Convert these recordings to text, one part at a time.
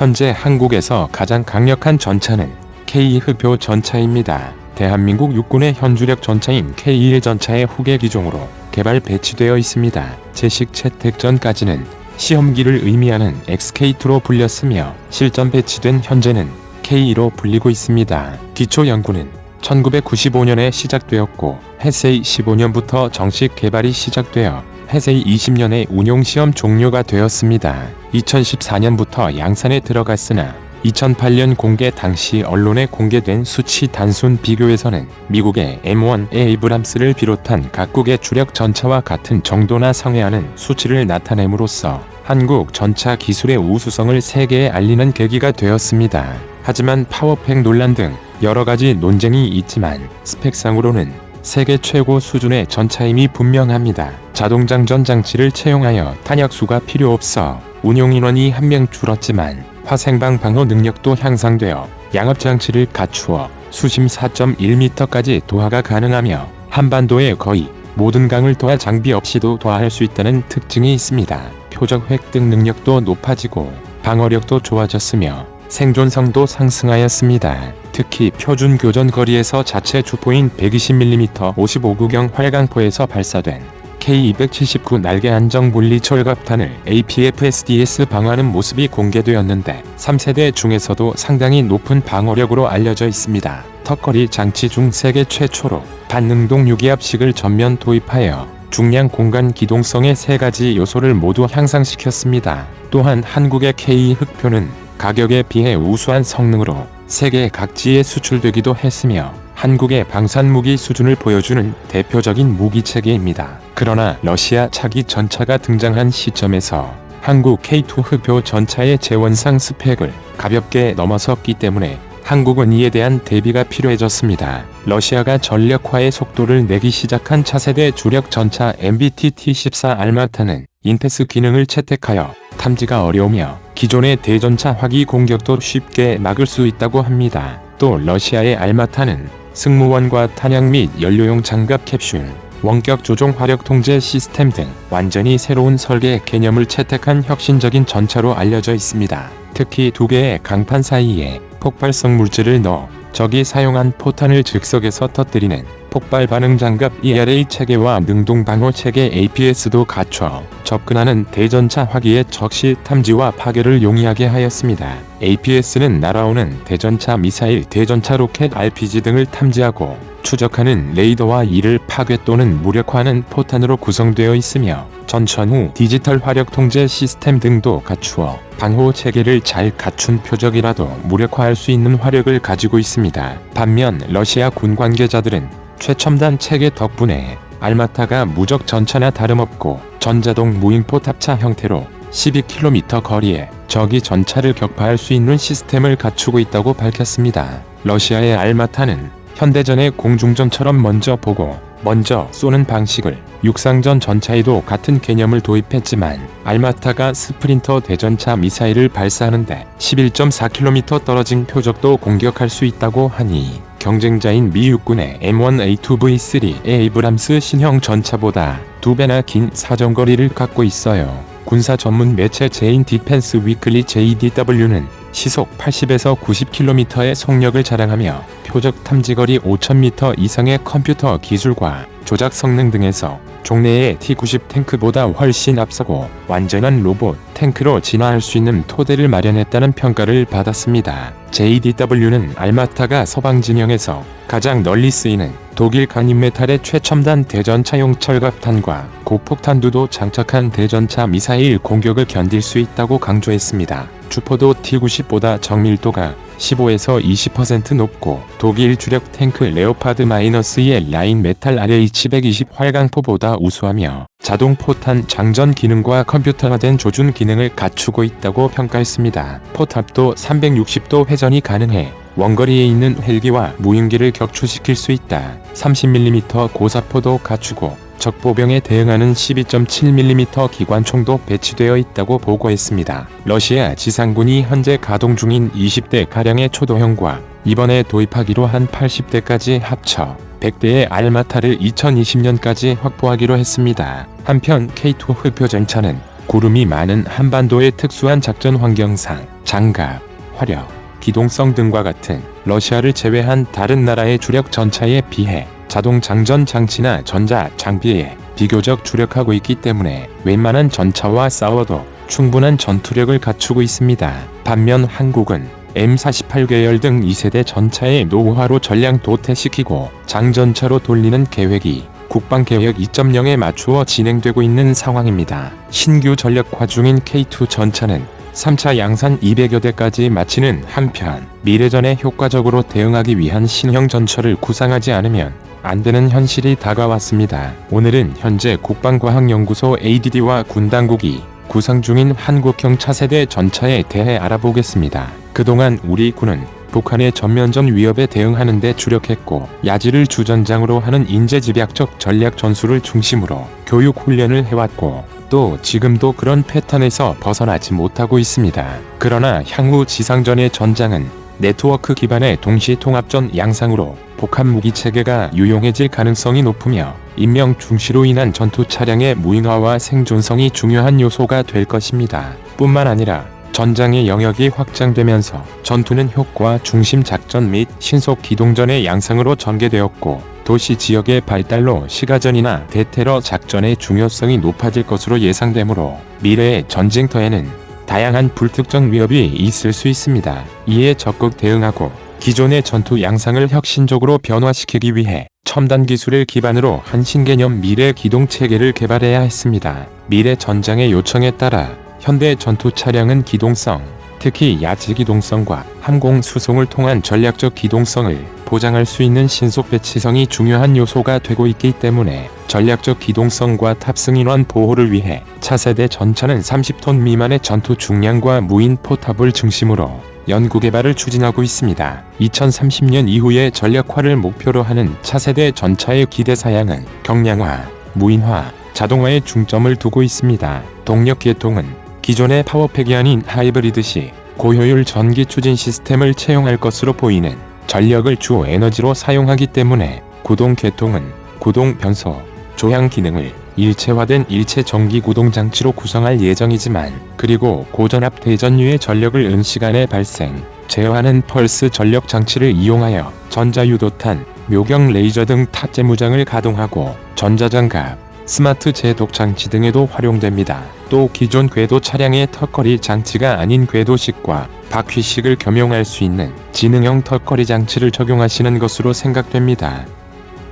현재 한국에서 가장 강력한 전차는 K2흑표 전차입니다. 대한민국 육군의 현주력 전차인 K1 전차의 후계 기종으로 개발 배치되어 있습니다. 제식 채택 전까지는 시험기를 의미하는 XK2로 불렸으며 실전 배치된 현재는 K2로 불리고 있습니다. 기초 연구는 1995년에 시작되었고 해세 15년부터 정식 개발이 시작되어 해세 20년에 운용시험 종료가 되었습니다. 2014년부터 양산에 들어갔으나 2008년 공개 당시 언론에 공개된 수치 단순 비교에서는 미국의 M1 에이브람스를 비롯한 각국의 주력 전차와 같은 정도나 상회하는 수치를 나타냄으로써 한국 전차 기술의 우수성을 세계에 알리는 계기가 되었습니다. 하지만 파워팩 논란 등 여러가지 논쟁이 있지만 스펙상으로는 세계 최고 수준의 전차임이 분명합니다. 자동장전 장치를 채용하여 탄약수가 필요 없어 운용인원이 1명 줄었지만 화생방 방어 능력도 향상되어 양압장치를 갖추어 수심 4.1m까지 도하가 가능하며 한반도의 거의 모든 강을 도하 장비 없이도 도하할 수 있다는 특징이 있습니다. 표적 획득 능력도 높아지고 방어력도 좋아졌으며 생존성도 상승하였습니다. 특히 표준 교전 거리에서 자체 주포인 120mm 55구경 활강포에서 발사된 K279 날개 안정 분리 철갑탄을 APF-SDS 방어하는 모습이 공개되었는데 3세대 중에서도 상당히 높은 방어력으로 알려져 있습니다. 턱걸이 장치 중 세계 최초로 반능동 유기압식을 전면 도입하여 중량 공간 기동성의 3가지 요소를 모두 향상시켰습니다. 또한 한국의 K 흑표는 가격에 비해 우수한 성능으로 세계 각지에 수출되기도 했으며 한국의 방산무기 수준을 보여주는 대표적인 무기체계입니다. 그러나 러시아 차기 전차가 등장한 시점에서 한국 K2 흑표 전차의 재원상 스펙을 가볍게 넘어섰기 때문에 한국은 이에 대한 대비가 필요해졌습니다. 러시아가 전력화의 속도를 내기 시작한 차세대 주력 전차 MBT T-14 알마타는 인패스 기능을 채택하여 탐지가 어려우며 기존의 대전차 화기 공격도 쉽게 막을 수 있다고 합니다. 또 러시아의 알마타는 승무원과 탄약 및 연료용 장갑 캡슐, 원격 조종 화력 통제 시스템 등 완전히 새로운 설계 개념을 채택한 혁신적인 전차로 알려져 있습니다. 특히 2개의 강판 사이에 폭발성 물질을 넣어 적이 사용한 포탄을 즉석에서 터뜨리는 폭발 반응 장갑 ERA 체계와 능동 방어 체계 APS도 갖춰 접근하는 대전차 화기의 적시 탐지와 파괴를 용이하게 하였습니다. APS는 날아오는 대전차 미사일, 대전차 로켓, RPG 등을 탐지하고 추적하는 레이더와 이를 파괴 또는 무력화하는 포탄으로 구성되어 있으며 전천 후 디지털 화력 통제 시스템 등도 갖추어 방호 체계를 잘 갖춘 표적이라도 무력화할 수 있는 화력을 가지고 있습니다. 반면 러시아 군 관계자들은 최첨단 체계 덕분에 알마타가 무적 전차나 다름없고 전자동 무인포 탑차 형태로 12km 거리에 적이 전차를 격파할 수 있는 시스템을 갖추고 있다고 밝혔습니다. 러시아의 알마타는 현대전의 공중전처럼 먼저 보고 먼저 쏘는 방식을 육상전 전차에도 같은 개념을 도입했지만 알마타가 스프린터 대전차 미사일을 발사하는데 11.4km 떨어진 표적도 공격할 수 있다고 하니 경쟁자인 미 육군의 M1A2V3 에이브람스 신형 전차보다 2배나 긴 사정거리를 갖고 있어요. 군사 전문 매체 제인 디펜스 위클리 JDW는 시속 80에서 90km의 속력을 자랑하며 표적 탐지거리 5000m 이상의 컴퓨터 기술과 조작 성능 등에서 종래의 T-90 탱크보다 훨씬 앞서고 완전한 로봇 탱크로 진화할 수 있는 토대를 마련했다는 평가를 받았습니다. JDW는 알마타가 서방 진영에서 가장 널리 쓰이는 독일 간인메탈의 최첨단 대전차용 철갑탄과 고폭탄두도 장착한 대전차 미사일 공격을 견딜 수 있다고 강조했습니다. 주포도 T-90보다 정밀도가 15에서 20% 높고 독일 주력 탱크 레오파드-2의 라인 메탈 RH120 활강포보다 우수하며 자동 포탄 장전 기능과 컴퓨터화된 조준 기능을 갖추고 있다고 평가했습니다. 포탑도 360도 회전이 가능해 원거리에 있는 헬기와 무인기를 격추시킬 수 있다. 30mm 고사포도 갖추고 적보병에 대응하는 12.7mm 기관총도 배치되어 있다고 보고했습니다. 러시아 지상군이 현재 가동 중인 20대가량의 초도형과 이번에 도입하기로 한 80대까지 합쳐 100대의 알마타를 2020년까지 확보하기로 했습니다. 한편 K2 흑표 전차는 구름이 많은 한반도의 특수한 작전 환경상 장갑, 화력, 기동성 등과 같은 러시아를 제외한 다른 나라의 주력 전차에 비해 자동 장전 장치나 전자 장비에 비교적 주력하고 있기 때문에 웬만한 전차와 싸워도 충분한 전투력을 갖추고 있습니다. 반면 한국은 M48 계열 등 2세대 전차의 노후화로 전량 도태시키고 장전차로 돌리는 계획이 국방개혁 2.0에 맞추어 진행되고 있는 상황입니다. 신규 전력화 중인 K2 전차는 3차 양산 200여 대까지 마치는 한편 미래전에 효과적으로 대응하기 위한 신형 전차를 구상하지 않으면 안 되는 현실이 다가왔습니다. 오늘은 현재 국방과학연구소 ADD와 군당국이 구상 중인 한국형 차세대 전차에 대해 알아보겠습니다. 그동안 우리 군은 북한의 전면전 위협에 대응하는 데 주력했고 야지를 주전장으로 하는 인재집약적 전략 전술을 중심으로 교육 훈련을 해왔고 또 지금도 그런 패턴에서 벗어나지 못하고 있습니다. 그러나 향후 지상전의 전장은 네트워크 기반의 동시통합전 양상으로 복합 무기체계가 유용해질 가능성이 높으며 인명 중시로 인한 전투 차량의 무인화와 생존성이 중요한 요소가 될 것입니다. 뿐만 아니라 전장의 영역이 확장되면서 전투는 효과 중심 작전 및 신속 기동전의 양상으로 전개되었고 도시 지역의 발달로 시가전이나 대테러 작전의 중요성이 높아질 것으로 예상되므로 미래의 전쟁터에는 다양한 불특정 위협이 있을 수 있습니다. 이에 적극 대응하고 기존의 전투 양상을 혁신적으로 변화시키기 위해 첨단 기술을 기반으로 한 신개념 미래 기동 체계를 개발해야 했습니다. 미래 전장의 요청에 따라 현대 전투 차량은 기동성, 특히 야지 기동성과 항공 수송을 통한 전략적 기동성을 보장할 수 있는 신속 배치성이 중요한 요소가 되고 있기 때문에 전략적 기동성과 탑승 인원 보호를 위해 차세대 전차는 30톤 미만의 전투 중량과 무인 포탑을 중심으로 연구개발을 추진하고 있습니다. 2030년 이후에 전략화를 목표로 하는 차세대 전차의 기대 사양은 경량화, 무인화, 자동화에 중점을 두고 있습니다. 동력 계통은 기존의 파워팩이 아닌 하이브리드시 고효율 전기 추진 시스템을 채용할 것으로 보이는 전력을 주 에너지로 사용하기 때문에 구동 계통은 구동 변소, 조향 기능을 일체화된 일체 전기 구동 장치로 구성할 예정이지만 그리고 고전압 대전류의 전력을 은시간에 발생, 제어하는 펄스 전력 장치를 이용하여 전자유도탄, 묘경 레이저 등 탑재 무장을 가동하고 전자장갑, 스마트 제독 장치 등에도 활용됩니다. 또 기존 궤도 차량의 턱걸이 장치가 아닌 궤도식과 바퀴식을 겸용할 수 있는 지능형 턱걸이 장치를 적용하시는 것으로 생각됩니다.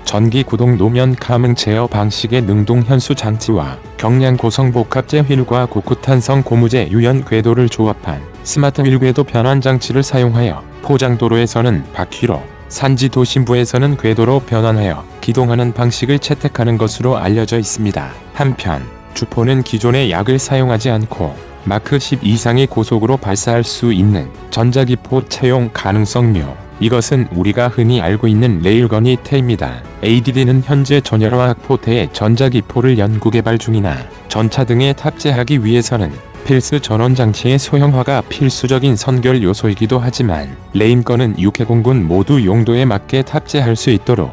전기 구동 노면 감응 제어 방식의 능동 현수 장치와 경량 고성 복합재 휠과 고쿠탄성 고무재 유연 궤도를 조합한 스마트 휠 궤도 변환 장치를 사용하여 포장도로에서는 바퀴로, 산지 도심부에서는 궤도로 변환하여 기동하는 방식을 채택하는 것으로 알려져 있습니다. 한편 주포는 기존의 약을 사용하지 않고 마크 10 이상의 고속으로 발사할 수 있는 전자기포 채용 가능성묘. 이것은 우리가 흔히 알고 있는 레일건이 태입니다. ADD는 현재 전열화학 포대의 전자기포를 연구개발 중이나 전차 등에 탑재하기 위해서는 필수 전원장치의 소형화가 필수적인 선결 요소이기도 하지만 레인건은 육해공군 모두 용도에 맞게 탑재할 수 있도록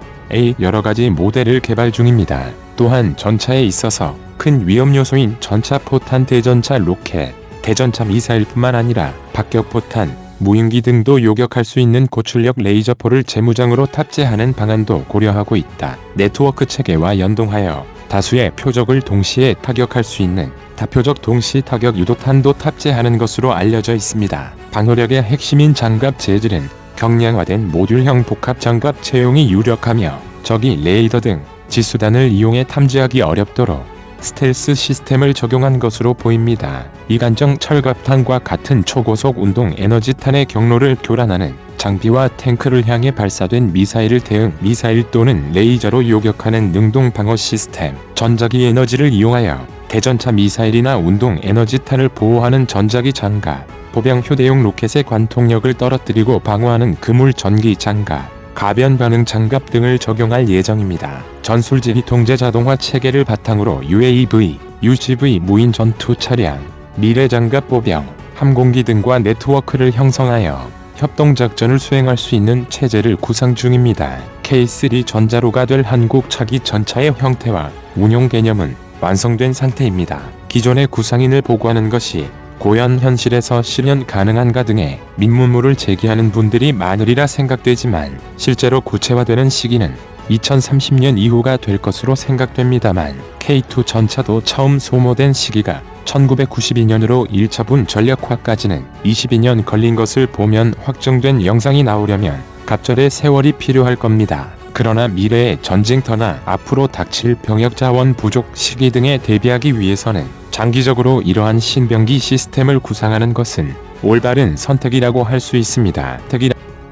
여러가지 모델을 개발 중입니다. 또한 전차에 있어서 큰 위험 요소인 전차 포탄 대전차 로켓, 대전차 미사일뿐만 아니라 박격포탄, 무인기 등도 요격할 수 있는 고출력 레이저포를 재무장으로 탑재하는 방안도 고려하고 있다. 네트워크 체계와 연동하여 다수의 표적을 동시에 타격할 수 있는 다표적 동시 타격 유도탄도 탑재하는 것으로 알려져 있습니다. 방어력의 핵심인 장갑 재질은 경량화된 모듈형 복합 장갑 채용이 유력하며 적이 레이더 등 지수단을 이용해 탐지하기 어렵도록 스텔스 시스템을 적용한 것으로 보입니다. 이간정 철갑탄과 같은 초고속 운동 에너지탄의 경로를 교란하는 장비와 탱크를 향해 발사된 미사일을 대응 미사일 또는 레이저로 요격하는 능동 방어 시스템, 전자기 에너지를 이용하여 대전차 미사일이나 운동 에너지탄을 보호하는 전자기 장갑, 보병 휴대용 로켓의 관통력을 떨어뜨리고 방어하는 그물 전기 장갑, 가변 반응 장갑 등을 적용할 예정입니다. 전술지휘 통제 자동화 체계를 바탕으로 UAV, UGV 무인 전투 차량, 미래 장갑 보병, 함공기 등과 네트워크를 형성하여 협동작전을 수행할 수 있는 체제를 구상 중입니다. K3 전자로가 될 한국 차기 전차의 형태와 운용 개념은 완성된 상태입니다. 기존의 구상인을 보고하는 것이 고연 현실에서 실현 가능한가 등의 민문물을 제기하는 분들이 많으리라 생각되지만 실제로 구체화되는 시기는 2030년 이후가 될 것으로 생각됩니다만 K2 전차도 처음 소모된 시기가 1992년으로 1차분 전력화까지는 22년 걸린 것을 보면 확정된 영상이 나오려면 갑절의 세월이 필요할 겁니다. 그러나 미래의 전쟁터나 앞으로 닥칠 병역 자원 부족 시기 등에 대비하기 위해서는 장기적으로 이러한 신병기 시스템을 구상하는 것은 올바른 선택이라고 할 수 있습니다.